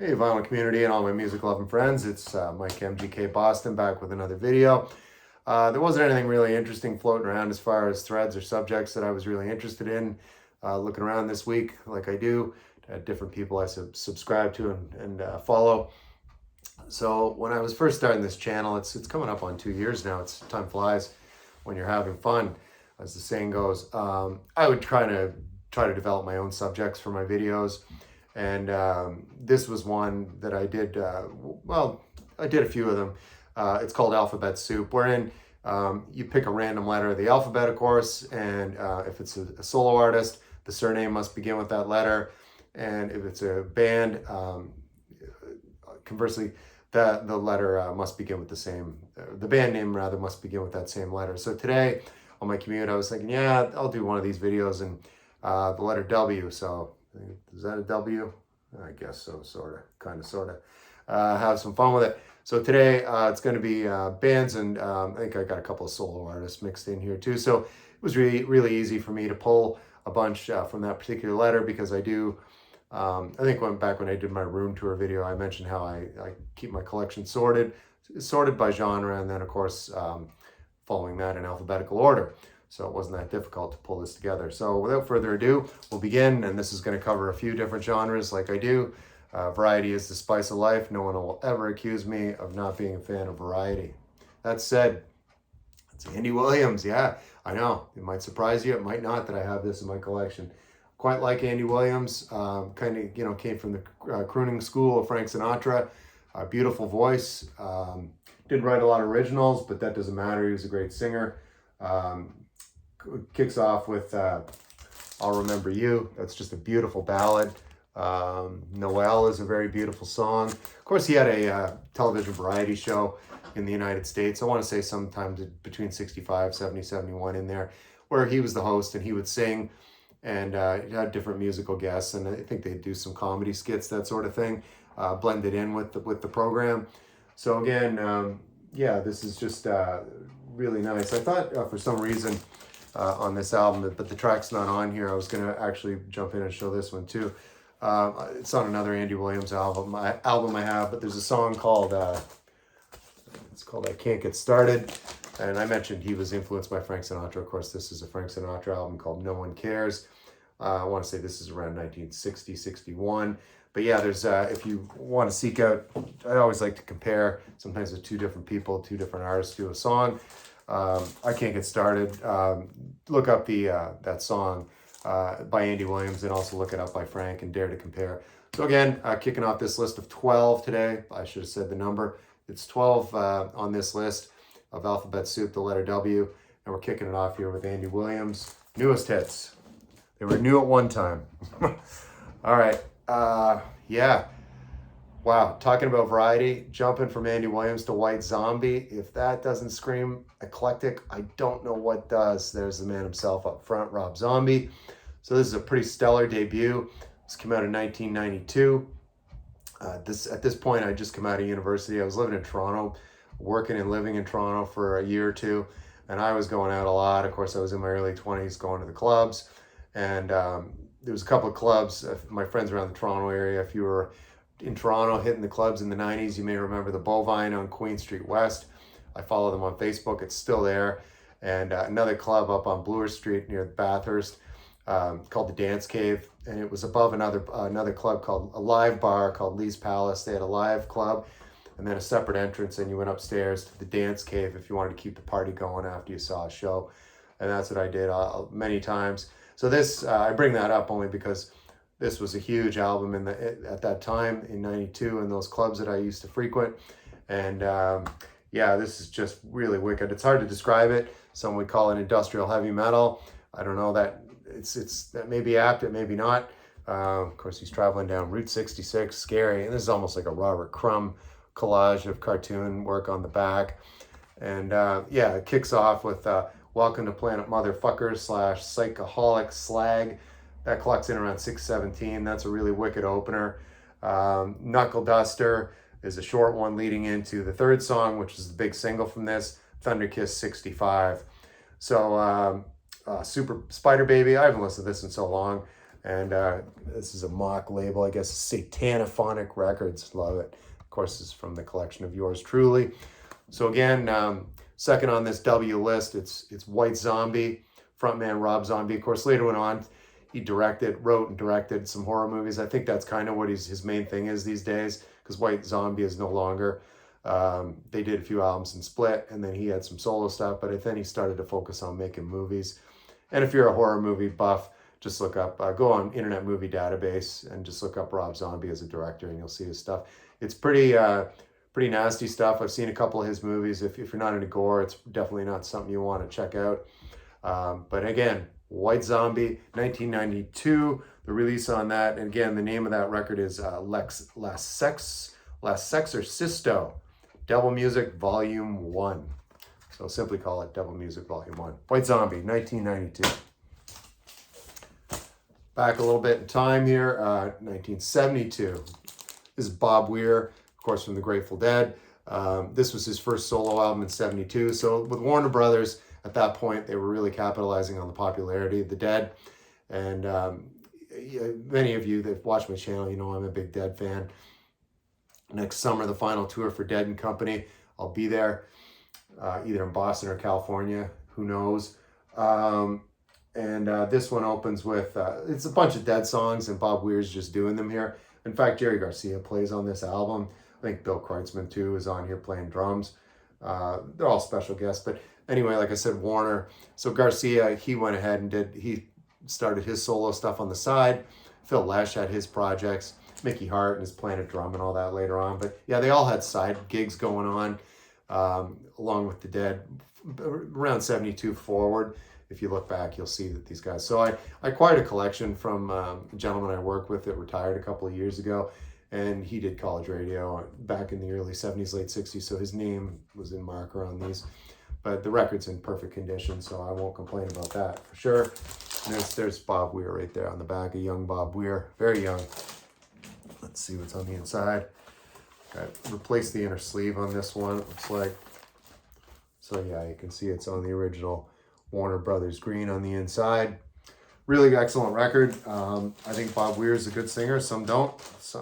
Hey, vinyl community and all my music loving friends. It's Mike MGK Boston back with another video. There wasn't anything really interesting floating around as far as threads or subjects that I was really interested in. Looking around this week, like I do, different people I subscribe to and follow. So when I was first starting this channel, it's coming up on 2 years now. It's time flies when you're having fun, as the saying goes. I would try to develop my own subjects for my videos. And this was one that I did, I did a few of them. It's called Alphabet Soup, wherein you pick a random letter of the alphabet, of course, and if it's a solo artist, the surname must begin with that letter. And if it's a band, conversely, the letter must begin with the band name rather must begin with that same letter. So today on my commute, I was thinking, yeah, I'll do one of these videos and the letter W. So is that a W? I guess so, sort of, kind of, sort of. Have some fun with it. So today it's going to be bands, and I think I got a couple of solo artists mixed in here too. So it was really, really easy for me to pull a bunch from that particular letter because I do. I think back when I did my room tour video, I mentioned how I keep my collection sorted by genre, and then of course following that in alphabetical order. So it wasn't that difficult to pull this together. So without further ado, we'll begin, and this is going to cover a few different genres like I do. Variety is the spice of life. No one will ever accuse me of not being a fan of variety. That said, it's Andy Williams. Yeah, I know. It might surprise you. It might not that I have this in my collection. Quite like Andy Williams. Kind of, came from the crooning school of Frank Sinatra. Beautiful voice. Didn't write a lot of originals, but that doesn't matter. He was a great singer. Kicks off with I'll Remember You. That's just a beautiful ballad. Noel is a very beautiful song. Of course, he had a television variety show in the United States. I want to say sometimes between 65, 70, 71 in there, where he was the host and he would sing and he had different musical guests. And I think they'd do some comedy skits, that sort of thing, blended in with the program. So again, yeah, this is just really nice. I thought for some reason on this album, but the track's not on here. I was going to actually jump in and show this one too. It's on another Andy Williams album I have, but there's a song called it's called I Can't Get Started, and I mentioned he was influenced by Frank Sinatra. Of course, this is a Frank Sinatra album called No One Cares. I want to say this is around 1960, 61. But yeah, there's if you want to seek out, I always like to compare sometimes with two different people, two different artists do a song. I Can't Get Started. Look up that song by Andy Williams, and also look it up by Frank and dare to compare. So again, kicking off this list of 12 today. I should have said the number. It's 12 on this list of Alphabet Soup, the letter W, and we're kicking it off here with Andy Williams' newest hits. They were new at one time. All right. Yeah. Wow, talking about variety, jumping from Andy Williams to White Zombie. If that doesn't scream eclectic, I don't know what does. There's the man himself up front, Rob Zombie. So this is a pretty stellar debut. This came out in 1992. At this point, I just come out of university. I was living in Toronto, working and living in Toronto for a year or two, and I was going out a lot. Of course, I was in my early 20s going to the clubs, and there was a couple of clubs. My friends around the Toronto area, if you were in Toronto hitting the clubs in the 90s, you may remember the Bovine on Queen Street West. I follow them on Facebook. It's still there. And another club up on Bloor Street near Bathurst called the Dance Cave. And it was above another club called a live bar called Lee's Palace. They had a live club and then a separate entrance, and you went upstairs to the Dance Cave if you wanted to keep the party going after you saw a show. And that's what I did many times. So this, I bring that up only because this was a huge album at that time in 92 in those clubs that I used to frequent. And yeah, this is just really wicked. It's hard to describe it. Some would call it industrial heavy metal. I don't know, that that may be apt, it may be not. Of course, he's traveling down Route 66, scary. And this is almost like a Robert Crumb collage of cartoon work on the back. And yeah, it kicks off with Welcome to Planet Motherfucker / Psychoholic Slag. That clocks in around 6:17. That's a really wicked opener. Knuckle Duster is a short one leading into the third song, which is the big single from this, Thunder Kiss 65. So Super Spider Baby, I haven't listened to this in so long. And this is a mock label, I guess, Satanophonic Records. Love it. Of course, it's from the collection of yours truly. So again, second on this W list, it's White Zombie, frontman Rob Zombie. Of course, later went on, he wrote and directed some horror movies. I think that's kind of what his main thing is these days, because White Zombie is no longer. They did a few albums and split, and then he had some solo stuff, but then he started to focus on making movies. And if you're a horror movie buff, just look up, go on Internet Movie Database and just look up Rob Zombie as a director, and you'll see his stuff. It's pretty nasty stuff. I've seen a couple of his movies. If you're not into gore, it's definitely not something you want to check out. But again, White Zombie, 1992, the release on that. And again, the name of that record is Last Sexorcisto, Devil Music Volume 1. So simply call it Devil Music Volume 1. White Zombie, 1992. Back a little bit in time here, 1972. This is Bob Weir, of course, from the Grateful Dead. This was his first solo album in 72. So with Warner Brothers, at that point, they were really capitalizing on the popularity of the Dead. And many of you that watch my channel, you know I'm a big Dead fan. Next summer, the final tour for Dead and Company. I'll be there, either in Boston or California. Who knows? This one opens with, it's a bunch of Dead songs, and Bob Weir's just doing them here. In fact, Jerry Garcia plays on this album. I think Bill Kreutzmann, too, is on here playing drums. They're all special guests. But anyway, like I said, Warner. So Garcia, he went ahead and he started his solo stuff on the side. Phil Lesh had his projects. Mickey Hart and his Planet Drum and all that later on. But yeah, they all had side gigs going on along with the Dead around 72 forward. If you look back, you'll see that these guys. So I acquired a collection from a gentleman I work with that retired a couple of years ago. And he did college radio back in the early 70s, late 60s. So his name was in marker on these. But the record's in perfect condition, so I won't complain about that for sure. And there's Bob Weir right there on the back, a young Bob Weir, very young. Let's see what's on the inside. I replaced the inner sleeve on this one, it looks like. So yeah, you can see it's on the original Warner Brothers green on the inside. Really excellent record. I think Bob Weir is a good singer. Some don't,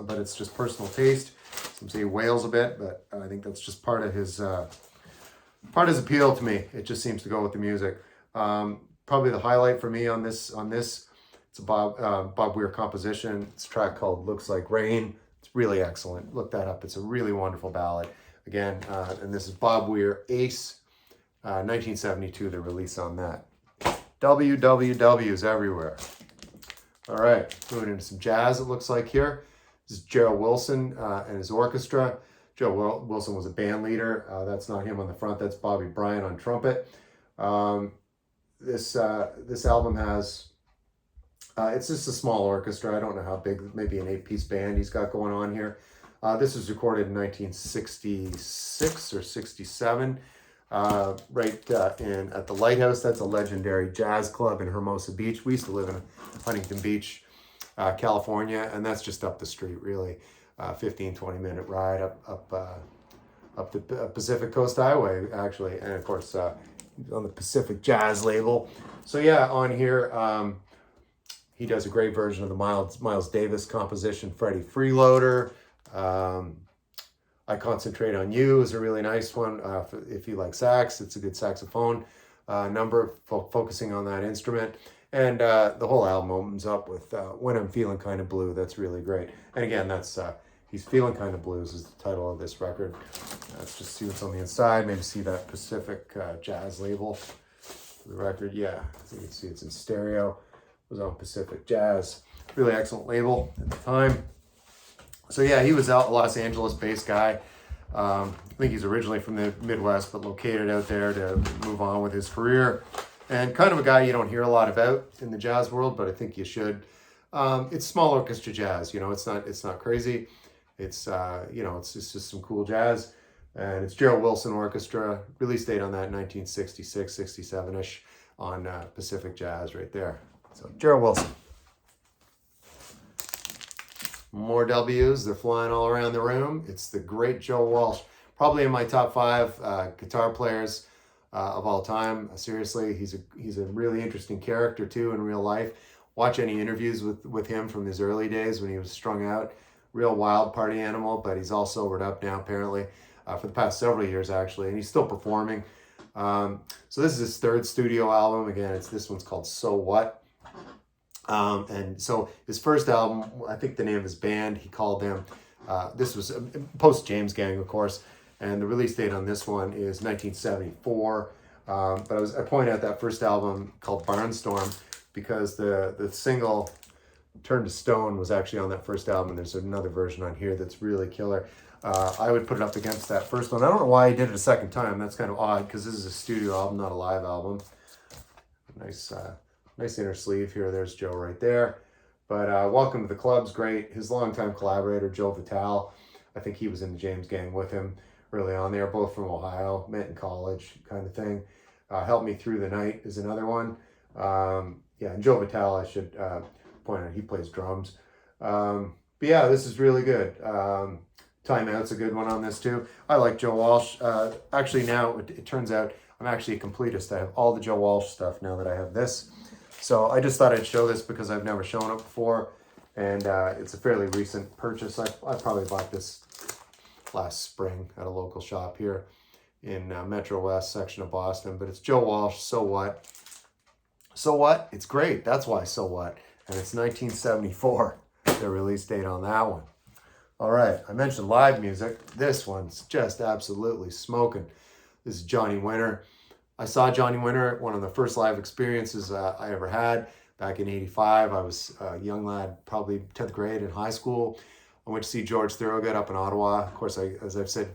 but it's just personal taste. Some say he wails a bit, but I think that's just part of his appeal to me. It just seems to go with the music. Probably the highlight for me on this, it's a Bob Weir composition. It's a track called Looks Like Rain. It's really excellent. Look that up. It's a really wonderful ballad. Again, and this is Bob Weir, Ace, 1972, the release on that. WWWs everywhere. All right, moving into some jazz, it looks like here. This is Gerald Wilson and his orchestra. Joe Wilson was a band leader. That's not him on the front. That's Bobby Bryant on trumpet. This album has, it's just a small orchestra. I don't know how big, maybe an 8-piece band he's got going on here. This was recorded in 1966 or 67. Right at the Lighthouse. That's a legendary jazz club in Hermosa Beach. We used to live in Huntington Beach, California, and that's just up the street, really. 15-20 minute ride up the Pacific Coast Highway, actually, and of course on the Pacific Jazz label. So yeah, on here he does a great version of the Miles Davis composition, Freddie Freeloader. I Concentrate on You is a really nice one. If you like sax, it's a good saxophone number, focusing on that instrument. And the whole album opens up with When I'm Feeling Kind of Blue. That's really great. And again, that's He's Feeling Kind of Blues is the title of this record. Let's just see what's on the inside. Maybe see that Pacific Jazz label for the record. Yeah, so you can see it's in stereo. It was on Pacific Jazz. Really excellent label at the time. So yeah, he was a Los Angeles-based guy. I think he's originally from the Midwest, but located out there to move on with his career. And kind of a guy you don't hear a lot about in the jazz world, but I think you should. It's small orchestra jazz. You know, it's not crazy. It's it's just some cool jazz. And it's Gerald Wilson Orchestra. Release date on that 1966, 67-ish on Pacific Jazz right there. So Gerald Wilson. More W's, they're flying all around the room. It's the great Joe Walsh, probably in my top 5 guitar players of all time. Seriously, he's a really interesting character too in real life. watch any interviews with him from his early days when he was strung out. Real wild party animal, but he's all sobered up now apparently, for the past several years actually, and he's still performing. So this is his third studio album. Again, this one's called So What. And so his first album, I think the name of his band, he called them, this was post James Gang, of course, and the release date on this one is 1974. But I point out that first album called Barnstorm because the single Turn to Stone was actually on that first album. There's another version on here that's really killer. I would put it up against that first one. I don't know why he did it a second time. That's kind of odd because this is a studio album, not a live album. Nice inner sleeve here. There's Joe right there. But Welcome to the Club's great. His longtime collaborator, Joe Vitale, I think he was in the James Gang with him early on there, both from Ohio, met in college kind of thing. Help Me Through the Night is another one. Yeah, and Joe Vitale, I should point out, he plays drums. But yeah, this is really good. Time Out's a good one on this too. I like Joe Walsh. Actually now it turns out I'm actually a completist. I have all the Joe Walsh stuff now that I have this. So I just thought I'd show this because I've never shown it before. And it's a fairly recent purchase. I probably bought this last spring at a local shop here in Metro West section of Boston. But it's Joe Walsh, So What. So What? It's great. That's why So What. And it's 1974, the release date on that one. All right, I mentioned live music. This one's just absolutely smoking. This is Johnny Winter. I saw Johnny Winter at one of the first live experiences I ever had back in '85. I was a young lad, probably 10th grade in high school. I went to see George Thorogood up in Ottawa. Of course, as I've said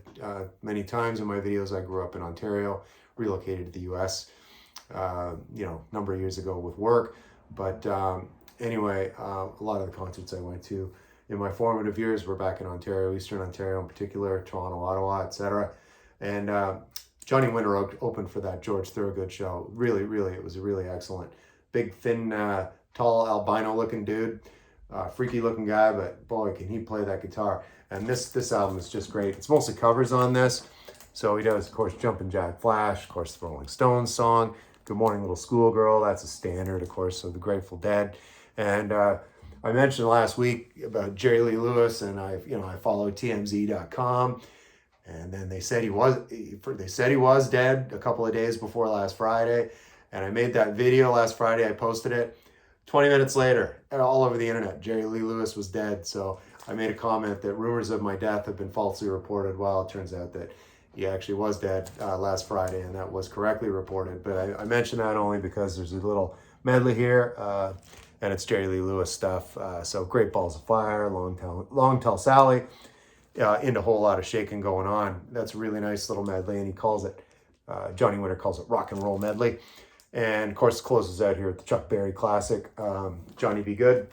many times in my videos, I grew up in Ontario, relocated to the U.S., number of years ago with work. But anyway, a lot of the concerts I went to in my formative years were back in Ontario, Eastern Ontario in particular, Toronto, Ottawa, etc. And Johnny Winter opened for that George Thorogood show. Really, it was really excellent. Big, thin, tall, albino-looking dude. Freaky-looking guy, but boy, can he play that guitar. And this album is just great. It's mostly covers on this. So he does, of course, Jumpin' Jack Flash, of course, the Rolling Stones song, Good Morning Little Schoolgirl. That's a standard, of course, of the Grateful Dead. And I mentioned last week about Jerry Lee Lewis, and I follow TMZ.com, and then they said he was dead a couple of days before last Friday, and I made that video last Friday. I posted it. 20 minutes later, all over the internet, Jerry Lee Lewis was dead. So I made a comment that rumors of my death have been falsely reported. Well, it turns out that he actually was dead last Friday, and that was correctly reported. But I mentioned that only because there's a little medley here. And it's Jerry Lee Lewis stuff. So Great Balls of Fire, Long Tall Sally, into a whole lot of shaking going on. That's a really nice little medley, and he calls it, Johnny Winter calls it Rock and Roll Medley. And of course, closes out here with the Chuck Berry classic, Johnny Be Good.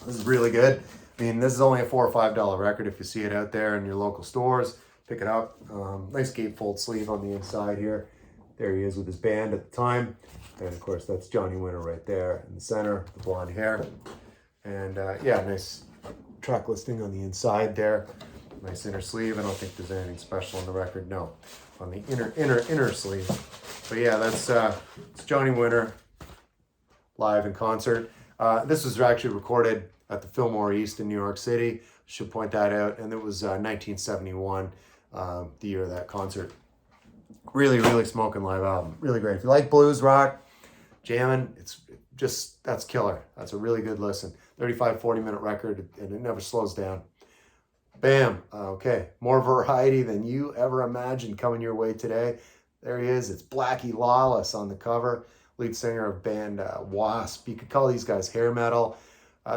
This is really good. I mean, this is only a $4 or $5 record. If you see it out there in your local stores, pick it up. Nice gatefold sleeve on the inside here. There he is with his band at the time. And of course, that's Johnny Winter right there in the center, the blonde hair. And yeah, nice track listing on the inside there. Nice inner sleeve. I don't think there's anything special on the record. No, on the inner sleeve. But yeah, that's it's Johnny Winter live in concert. This was actually recorded at the Fillmore East in New York City. Should point that out. And it was 1971, the year of that concert. Really smoking live album. Really great. If you like blues rock, jamming, that's killer. That's a really good listen. 35, 40-minute record, and it never slows down. Bam. Okay. More variety than you ever imagined coming your way today. There he is. It's Blackie Lawless on the cover, lead singer of band Wasp. You could call these guys hair metal.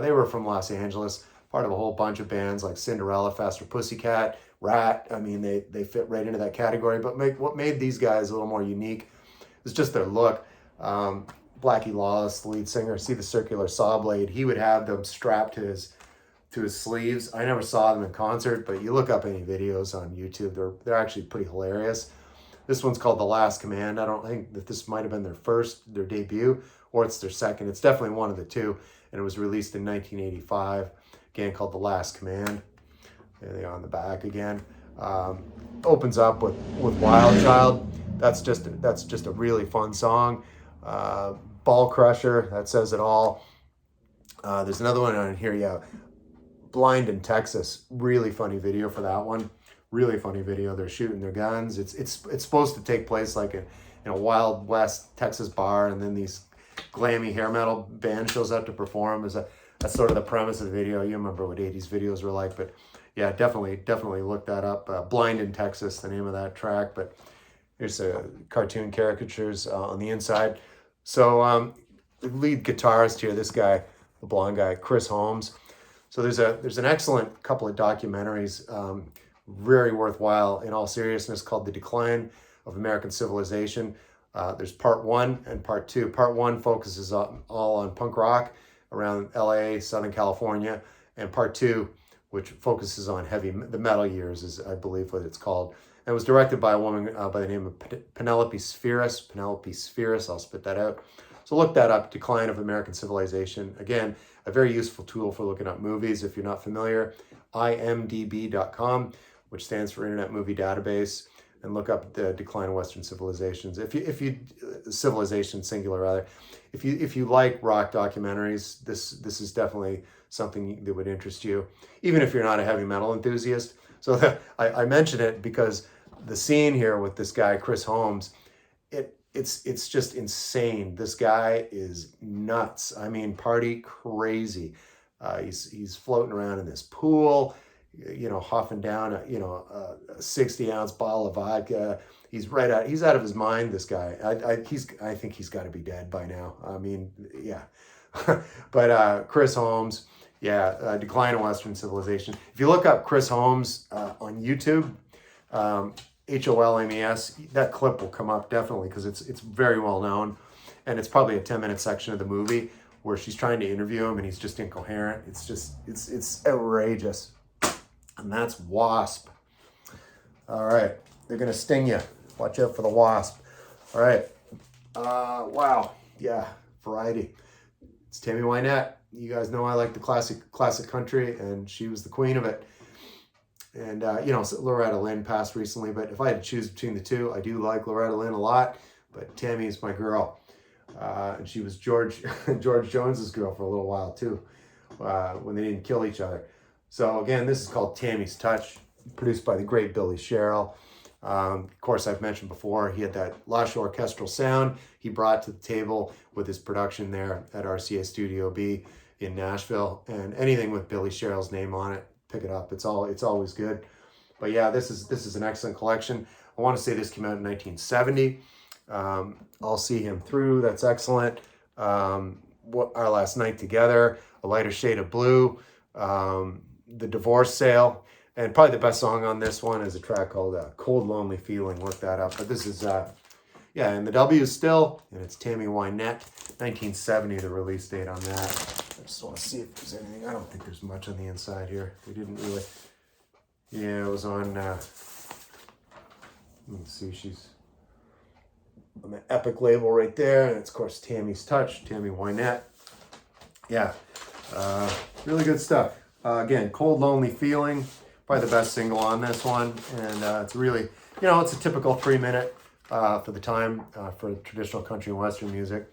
They were from Los Angeles, part of a whole bunch of bands like Cinderella, Faster Pussycat, Rat. I mean, they fit right into that category. But what made these guys a little more unique is just their look. Blackie Lawless, the lead singer, see the circular saw blade. He would have them strapped to his sleeves. I never saw them in concert, but you look up any videos on YouTube, they're actually pretty hilarious. This one's called The Last Command. I don't think that this might have been their debut, or it's their second. It's definitely one of the two, and it was released in 1985. Again, called The Last Command. There they are on the back again. Opens up with Wild Child. That's just a really fun song. Ball Crusher, that says it all. There's another one on here, yeah. Blind in Texas. Really funny video for that one. Really funny video. They're shooting their guns. It's supposed to take place like in a Wild West Texas bar, and then these glammy hair metal band shows up to perform. That's sort of the premise of the video. You remember what 80s videos were like, but yeah, definitely look that up. Blind in Texas, the name of that track. But here's cartoon caricatures on the inside. So the lead guitarist here, this guy, the blonde guy, Chris Holmes. So there's an excellent couple of documentaries, very worthwhile in all seriousness, called The Decline of American Civilization. There's part 1 and part 2. Part 1 focuses all on punk rock around LA, Southern California, and part 2, which focuses on the metal years, is I believe what it's called. And it was directed by a woman by the name of Penelope Spheris. Penelope Spheris, I'll spit that out. So look that up, Decline of American Civilization. Again, a very useful tool for looking up movies if you're not familiar. imdb.com, which stands for Internet Movie Database, and look up the Decline of Western Civilizations. If you civilization singular rather. If you like rock documentaries, this is definitely something that would interest you, even if you're not a heavy metal enthusiast. So I mention it because the scene here with this guy Chris Holmes, it's just insane. This guy is nuts. I mean, party crazy. He's floating around in this pool, huffing down a 60-ounce bottle of vodka. He's out of his mind, this guy. I think he's got to be dead by now. I mean, yeah. But Chris Holmes, yeah, Decline of Western Civilization. If you look up Chris Holmes on YouTube, HOLMES, that clip will come up definitely, because it's very well known, and it's probably a 10-minute section of the movie where she's trying to interview him and he's just incoherent. It's outrageous. And that's Wasp. All right, they're gonna sting you. Watch out for the wasp. All right. Wow. Yeah, variety. It's Tammy Wynette. You guys know I like the classic country, and she was the queen of it. And so Loretta Lynn passed recently, but if I had to choose between the two, I do like Loretta Lynn a lot, but Tammy is my girl. And she was George Jones's girl for a little while too, when they didn't kill each other. So again, this is called Tammy's Touch, produced by the great Billy Sherrill. Of course, I've mentioned before, he had that lush orchestral sound he brought to the table with his production there at RCA Studio B in Nashville. And anything with Billy Sherrill's name on it, pick it up. It's always good. But yeah, this is an excellent collection. I want to say this came out in 1970. I'll See Him Through, that's excellent. Our Last Night Together, A Lighter Shade of Blue, The Divorce Sale. And probably the best song on this one is a track called Cold Lonely Feeling. Look that up. But this is, and the W is still, and it's Tammy Wynette, 1970, the release date on that. I just want to see if there's anything. I don't think there's much on the inside here. They didn't really. Yeah, it was on, let's see, she's on the Epic label right there. And it's, of course, Tammy's Touch, Tammy Wynette. Yeah, really good stuff. Again, Cold Lonely Feeling. Probably the best single on this one, and it's really, it's a typical 3-minute for the time for traditional country and western music.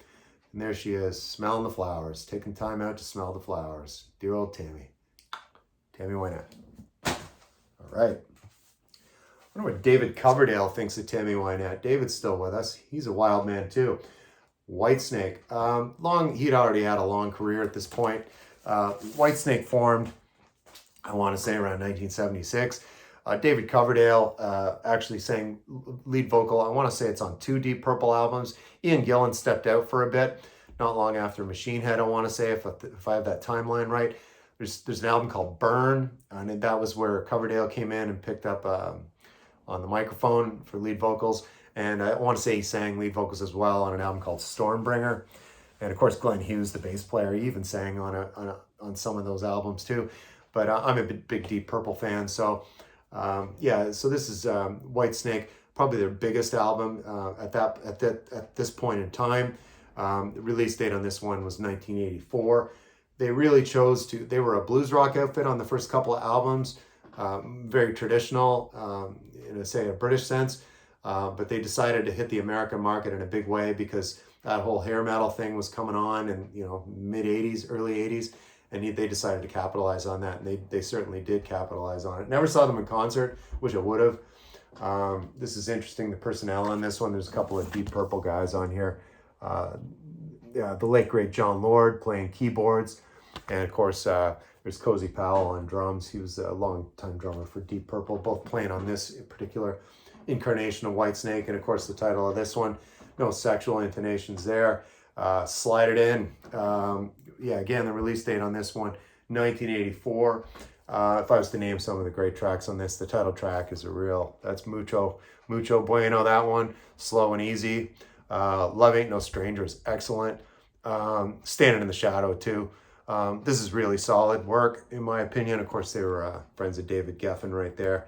And there she is, smelling the flowers, taking time out to smell the flowers. Dear old Tammy Wynette. All right. I wonder what David Coverdale thinks of Tammy Wynette. David's still with us. He's a wild man too. Whitesnake. He'd already had a long career at this point. Whitesnake formed, I want to say, around 1976. David Coverdale actually sang lead vocal. I want to say it's on 2 Deep Purple albums. Ian Gillan stepped out for a bit, not long after Machine Head, I want to say, if I have that timeline right. There's an album called Burn, and that was where Coverdale came in and picked up on the microphone for lead vocals. And I want to say he sang lead vocals as well on an album called Stormbringer. And of course, Glenn Hughes, the bass player, he even sang on some of those albums too. But I'm a big Deep Purple fan. So so this is Whitesnake, probably their biggest album at this point in time. The release date on this one was 1984. They really they were a blues rock outfit on the first couple of albums, very traditional in a British sense, but they decided to hit the American market in a big way because that whole hair metal thing was coming on in, you know, mid 80s, early 80s. And they decided to capitalize on that. And they certainly did capitalize on it. Never saw them in concert, which I would have. This is interesting, the personnel on this one. There's a couple of Deep Purple guys on here. The late, great John Lord playing keyboards. And of course, there's Cozy Powell on drums. He was a long-time drummer for Deep Purple, both playing on this particular incarnation of Whitesnake. And of course, the title of this one, no sexual intonations there. Slide It In. Yeah, again, the release date on this one, 1984. If I was to name some of the great tracks on this, the title track is that's Mucho Bueno, that one. Slow and Easy. Love Ain't No Stranger is excellent. Standing in the Shadow, too. This is really solid work, in my opinion. Of course, they were friends of David Geffen right there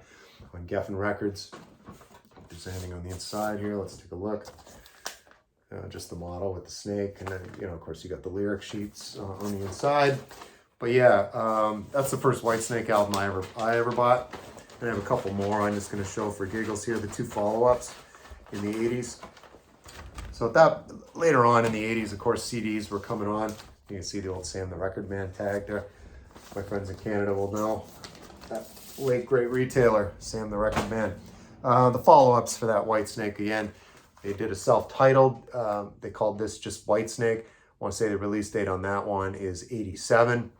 on Geffen Records. There's anything on the inside here. Let's take a look. Just the model with the snake, and then, you know, of course, you got the lyric sheets on the inside. But yeah, that's the first Whitesnake album I ever bought. And I have a couple more I'm just going to show for giggles here. The two follow-ups in the 80s. So that later on in the 80s, of course, CDs were coming on. You can see the old Sam the Record Man tag there. My friends in Canada will know that late great retailer, Sam the Record Man. The follow-ups for that Whitesnake, again, they did a self-titled. They called this just Whitesnake. I want to say the release date on that one is 87.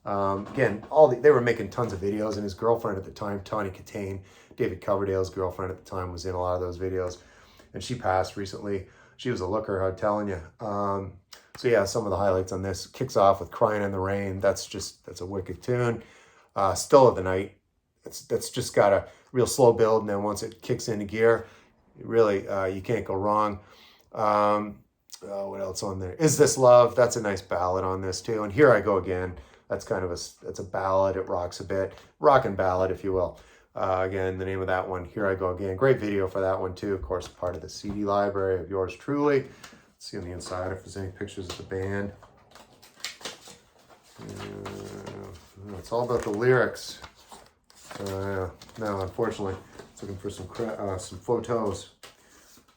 Again, they were making tons of videos, and his girlfriend at the time, Tawny Katane, David Coverdale's girlfriend at the time, was in a lot of those videos, and she passed recently. She was a looker, I'm telling you. So yeah, some of the highlights on this kicks off with Crying in the Rain. That's a wicked tune. Still of the Night. That's just got a real slow build, and then once it kicks into gear, really, you can't go wrong. What else on there? Is This Love? That's a nice ballad on this too. And Here I Go Again. That's kind of that's a ballad. It rocks a bit. Rockin' ballad, if you will. Again, the name of that one, Here I Go Again. Great video for that one too. Of course, part of the CD library of yours truly. Let's see on the inside if there's any pictures of the band. It's all about the lyrics. No, unfortunately, it's looking for some photos.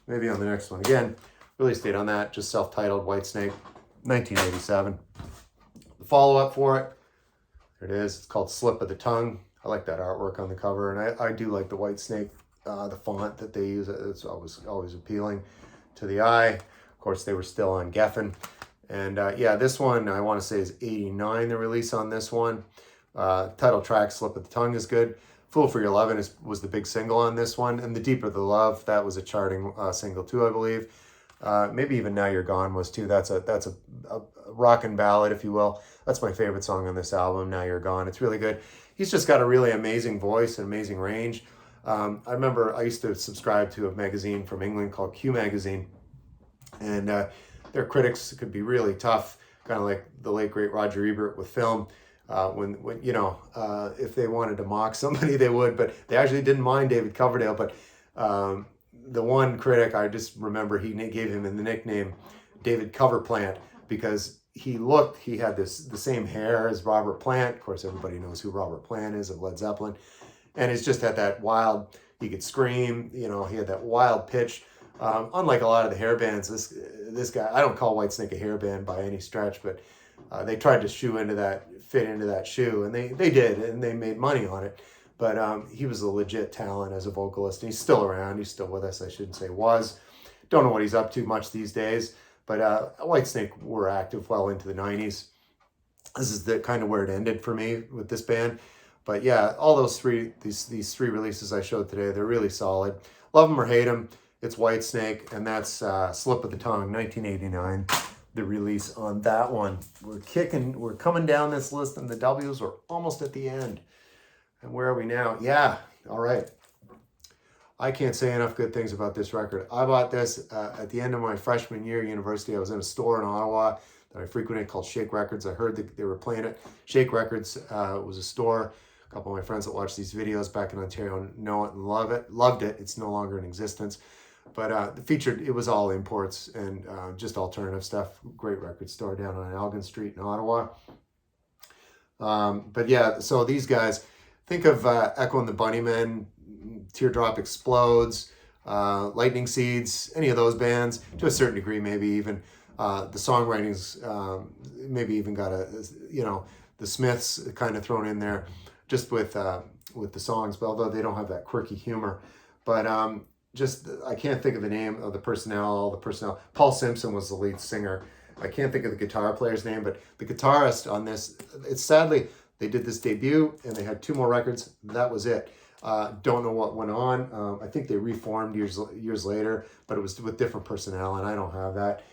Maybe on the next one. Again, release date on that, just self-titled, Whitesnake, 1987. The follow-up for it, there it is. It's called Slip of the Tongue. I like that artwork on the cover, and I do like the Whitesnake, the font that they use. It's always appealing to the eye. Of course, they were still on Geffen. And yeah, this one, I want to say is 89, the release on this one. Title track, Slip of the Tongue, is good. Fool for Your Lovin' was the big single on this one. And The Deeper the Love, that was a charting single too, I believe. Maybe even Now You're Gone was too. That's a rockin' ballad, if you will. That's my favorite song on this album, Now You're Gone. It's really good. He's just got a really amazing voice and amazing range. I remember I used to subscribe to a magazine from England called Q Magazine. And their critics could be really tough, kind of like the late, great Roger Ebert with film. When you know, if they wanted to mock somebody, they would, but they actually didn't mind David Coverdale. But the one critic, I just remember he gave him the nickname David Coverplant because he had the same hair as Robert Plant. Of course, everybody knows who Robert Plant is of Led Zeppelin. And he's just had that wild, he could scream, you know, he had that wild pitch. Unlike a lot of the hair bands, this guy, I don't call Whitesnake a hair band by any stretch, but they tried to fit into that shoe, and they did, and they made money on it. But he was a legit talent as a vocalist, and he's still around. He's still with us. I shouldn't say was. Don't know what he's up to much these days, but Whitesnake were active well into the 90s. This is the kind of where it ended for me with this band. But yeah, all these three releases I showed today, they're really solid. Love them or hate them, it's Whitesnake, and that's Slip of the Tongue, 1989. The release on that one. We're coming down this list, and the W's are almost at the end. And where are we now? Yeah, all right. I can't say enough good things about this record. I bought this at the end of my freshman year at university. I was in a store in Ottawa that I frequented called Shake Records. I heard that they were playing it. Shake Records was a store. A couple of my friends that watch these videos back in Ontario know it and love it. Loved it. It's no longer in existence. But it was all imports and just alternative stuff. Great record store down on Elgin Street in Ottawa. But yeah, so these guys, think of Echo and the Bunnymen, Teardrop Explodes, Lightning Seeds, any of those bands, to a certain degree, maybe even. The songwriting's maybe even got the Smiths kind of thrown in there, just with the songs, but although they don't have that quirky humor. But I can't think of the name of the personnel. Paul Simpson was the lead singer. I can't think of the guitar player's name, but the guitarist on this, it's sadly, they did this debut and they had 2 more records. That was it. Don't know what went on. I think they reformed years later, but it was with different personnel, and I don't have that.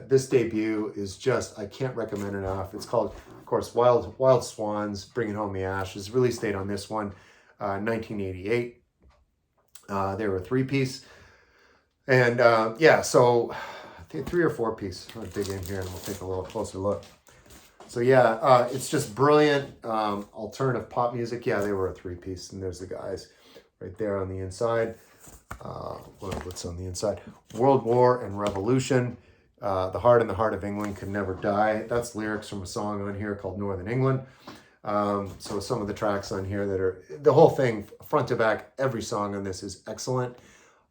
This debut is just, I can't recommend enough. It's called, of course, Wild Swans, Bringing Home the Ashes. Release date on this one, 1988. They were a 3-piece. And so I think 3 or 4-piece. I'm going to dig in here and we'll take a little closer look. So it's just brilliant alternative pop music. Yeah, they were a 3-piece, and there's the guys right there on the inside. What's on the inside? World War and Revolution. The Heart and the Heart of England Can Never Die. That's lyrics from a song on here called Northern England. So some of the tracks on here that are, the whole thing, front to back, every song on this is excellent.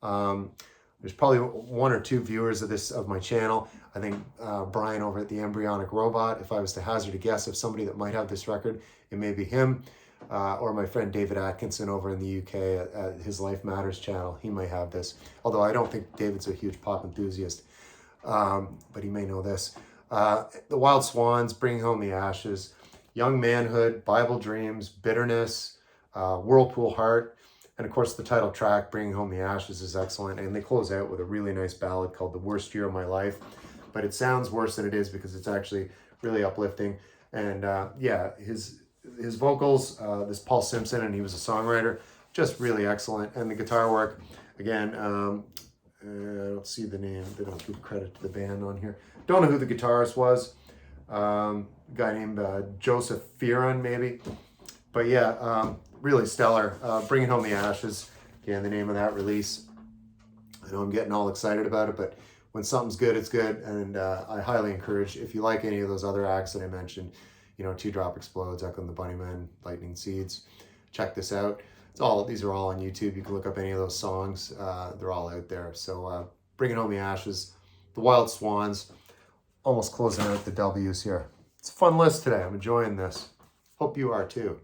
There's probably 1 or 2 viewers of my channel. I think Brian over at The Embryonic Robot, if I was to hazard a guess of somebody that might have this record, it may be him. Or my friend David Atkinson over in the UK at his Life Matters channel. He may have this. Although I don't think David's a huge pop enthusiast. But he may know this. The Wild Swans, Bringing Home the Ashes, Young Manhood, Bible Dreams, Bitterness, Whirlpool Heart, and of course the title track, Bringing Home the Ashes, is excellent. And they close out with a really nice ballad called The Worst Year of My Life. But it sounds worse than it is because it's actually really uplifting. And his vocals, this Paul Simpson, and he was a songwriter, just really excellent. And the guitar work, again, I don't see the name. They don't give credit to the band on here. Don't know who the guitarist was. A guy named Joseph Fearon, maybe. But really stellar. Bringing Home the Ashes. Again, the name of that release. I know I'm getting all excited about it, but when something's good, it's good. And I highly encourage, if you like any of those other acts that I mentioned, Two Drop Explodes, Echo and the Bunnymen, Lightning Seeds, check this out. These are all on YouTube. You can look up any of those songs. They're all out there. So Bringing Home the Ashes, the Wild Swans, almost closing out the W's here. It's a fun list today. I'm enjoying this. Hope you are too.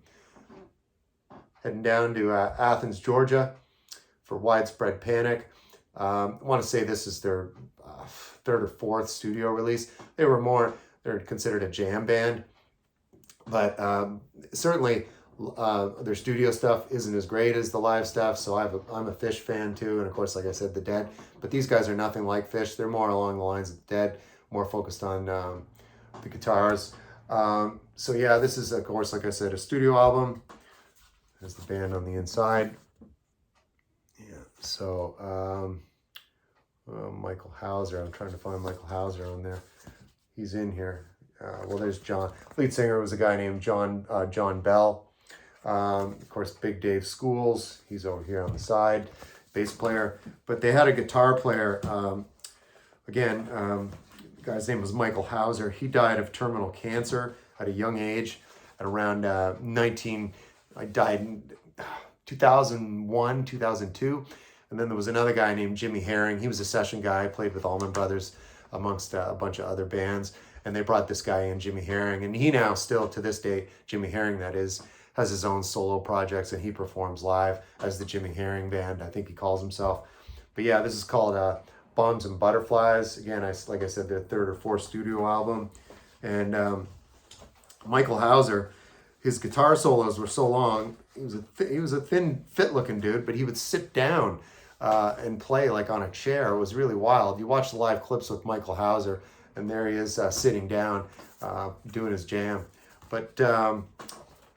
Heading down to Athens, Georgia for Widespread Panic. I want to say this is their 3rd or 4th studio release. They're considered a jam band, but certainly their studio stuff isn't as great as the live stuff. So I'm a Phish fan too, and of course, like I said, the Dead. But these guys are nothing like Phish. They're more along the lines of the Dead, more focused on the guitars. This is, of course, like I said, a studio album. There's the band on the inside. Michael Hauser. I'm trying to find Michael Hauser on there. He's in here. There's John. Lead singer was a guy named John Bell. Of course, Big Dave Schools. He's over here on the side. Bass player. But they had a guitar player. The guy's name was Michael Hauser. He died of terminal cancer at a young age at around I died in 2001, 2002. And then there was another guy named Jimmy Herring. He was a session guy, played with Allman Brothers amongst a bunch of other bands. And they brought this guy in, Jimmy Herring. And he now still, to this day, Jimmy Herring that is, has his own solo projects and he performs live as the Jimmy Herring Band, I think he calls himself. But this is called Bombs and Butterflies. Again, like I said, their 3rd or 4th studio album. And Michael Hauser, his guitar solos were so long. He was a thin, fit-looking dude, but he would sit down and play like on a chair. It was really wild. You watch the live clips with Michael Hauser, and there he is sitting down doing his jam. But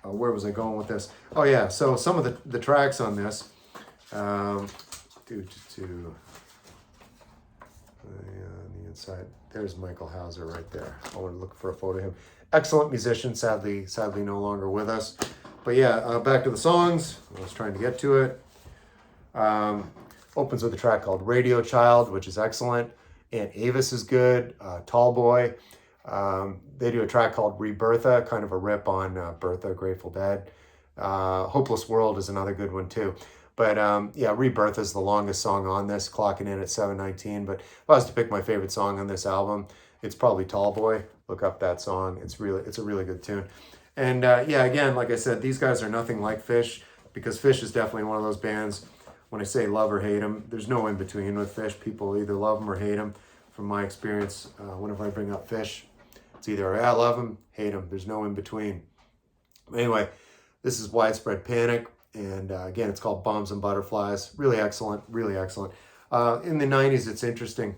where was I going with this? Oh yeah, so some of the tracks on this. On the inside, there's Michael Hauser right there. I want to look for a photo of him. Excellent musician, sadly no longer with us. But back to the songs. I was trying to get to it. Opens with a track called Radio Child, which is excellent. Aunt Avis is good. Tall Boy. They do a track called Rebirtha, kind of a rip on Bertha, Grateful Dead. Hopeless World is another good one too. But yeah, Rebirth is the longest song on this, clocking in at 7:19. But if I was to pick my favorite song on this album, it's probably Tall Boy. Look up that song. It's a really good tune. And yeah, again, like I said, these guys are nothing like Phish, because Phish is definitely one of those bands, when I say love or hate them, there's no in between with Phish. People either love them or hate them. From my experience, whenever I bring up Phish, it's either I love them, hate them. There's no in between. Anyway, this is Widespread Panic. And again, it's called Bombs and Butterflies. Really excellent, really excellent. In the 90s, it's interesting.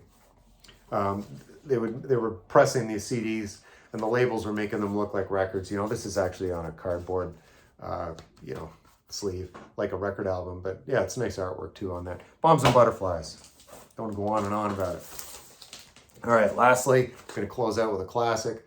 They were pressing these CDs, and the labels were making them look like records. You know, this is actually on a cardboard, you know, sleeve, like a record album. But yeah, it's nice artwork too on that. Bombs and Butterflies. Don't want to go on and on about it. All right, lastly, I'm going to close out with a classic.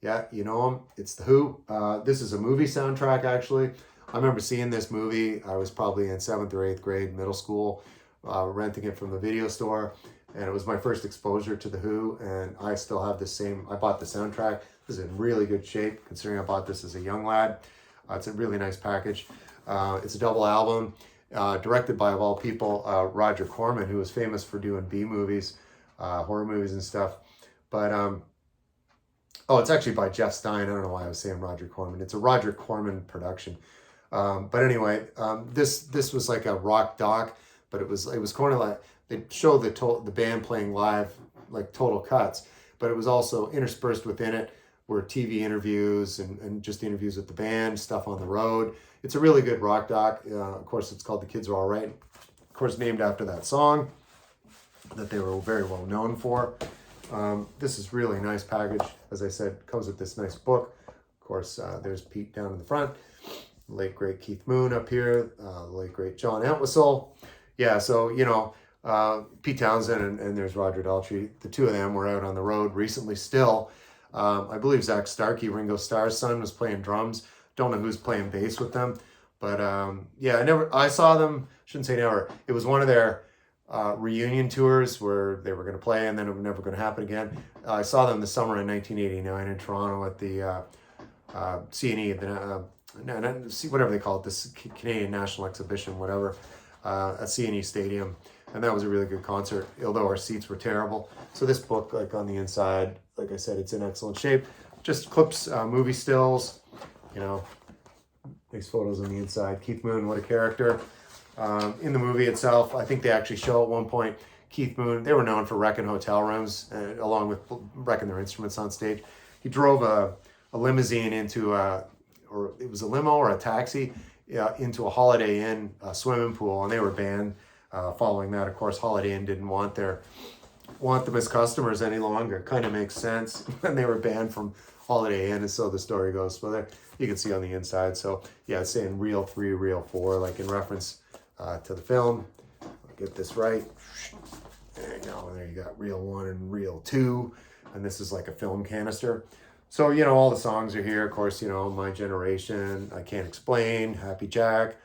Yeah, you know them. It's The Who. This is a movie soundtrack, actually. I remember seeing this movie. I was probably in 7th or 8th grade, middle school, renting it from the video store. And it was my first exposure to The Who. And I still have the same. I bought the soundtrack. This is in really good shape, considering I bought this as a young lad. It's a really nice package. It's a double album, directed by, of all people, Roger Corman, who was famous for doing B-movies, horror movies and stuff. But, oh, it's actually by Jeff Stein. I don't know why I was saying Roger Corman. It's a Roger Corman production. But anyway, this was like a rock doc, but it was kind of like, they showed the band playing live, like total cuts, but it was also interspersed within it were TV interviews and just interviews with the band, stuff on the road. It's a really good rock doc. Of course, it's called The Kids Are All Right. Of course, named after that song that they were very well known for. This is really nice package. As I said, comes with this nice book. Of course, there's Pete down in the front. Late great Keith Moon up here, late great John Entwistle. Yeah, so, you know, Pete Townsend and there's Roger Daltrey. The two of them were out on the road recently still. I believe Zach Starkey, Ringo Starr's son, was playing drums. Don't know who's playing bass with them. But yeah, I saw them, shouldn't say never. It was one of their reunion tours where they were going to play and then it was never going to happen again. I saw them the summer in 1989 in Toronto at the CNE, whatever they call it, this Canadian National Exhibition, whatever, at CNE Stadium. And that was a really good concert, although our seats were terrible. So this book, like on the inside, like I said, it's in excellent shape. Just clips, movie stills, you know, nice photos on the inside. Keith Moon, what a character. In the movie itself, I think they actually show at one point, Keith Moon, they were known for wrecking hotel rooms, along with wrecking their instruments on stage. He drove a limousine into or it was a limo or a taxi, into a Holiday Inn swimming pool, and they were banned following that. Of course, Holiday Inn didn't want them as customers any longer. Kind of makes sense. And they were banned from Holiday Inn, and so the story goes. Well, there you can see on the inside. So yeah, it's saying reel 3, reel 4, like in reference to the film. I'll get this right. There you go. There you got reel 1 and reel 2, and this is like a film canister. So, you know, all the songs are here. Of course, you know, My Generation, I Can't Explain, Happy Jack.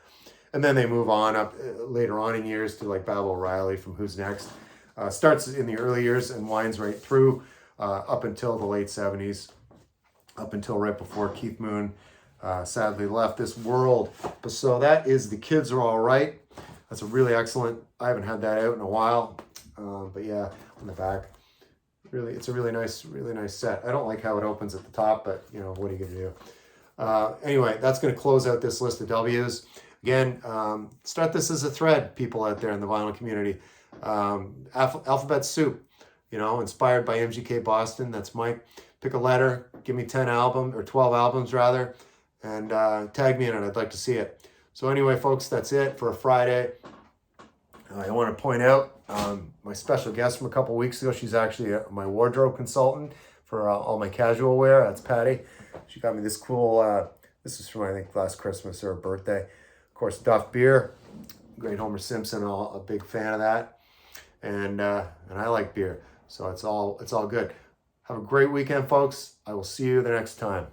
And then they move on up later on in years to like Baba O'Reilly from Who's Next. Starts in the early years and winds right through up until the late 70s, up until right before Keith Moon sadly left this world. But so that is The Kids Are All Right. That's a really excellent, I haven't had that out in a while. But yeah, on the back. Really, it's a really nice set. I don't like how it opens at the top, but you know, what are you gonna do? Anyway, that's gonna close out this list of W's. Again, start this as a thread, people out there in the vinyl community. Alphabet soup, you know, inspired by MGK Boston. That's Mike. Pick a letter, give me 10 albums, or 12 albums rather, and tag me in it. I'd like to see it. So anyway, folks, that's it for a Friday. I want to point out my special guest from a couple weeks ago. She's actually my wardrobe consultant for all my casual wear. That's Patty. She got me this cool, this is from, I think, last Christmas or birthday. Of course, Duff beer. Great Homer Simpson, a big fan of that. And I like beer. So it's all good. Have a great weekend, folks. I will see you the next time.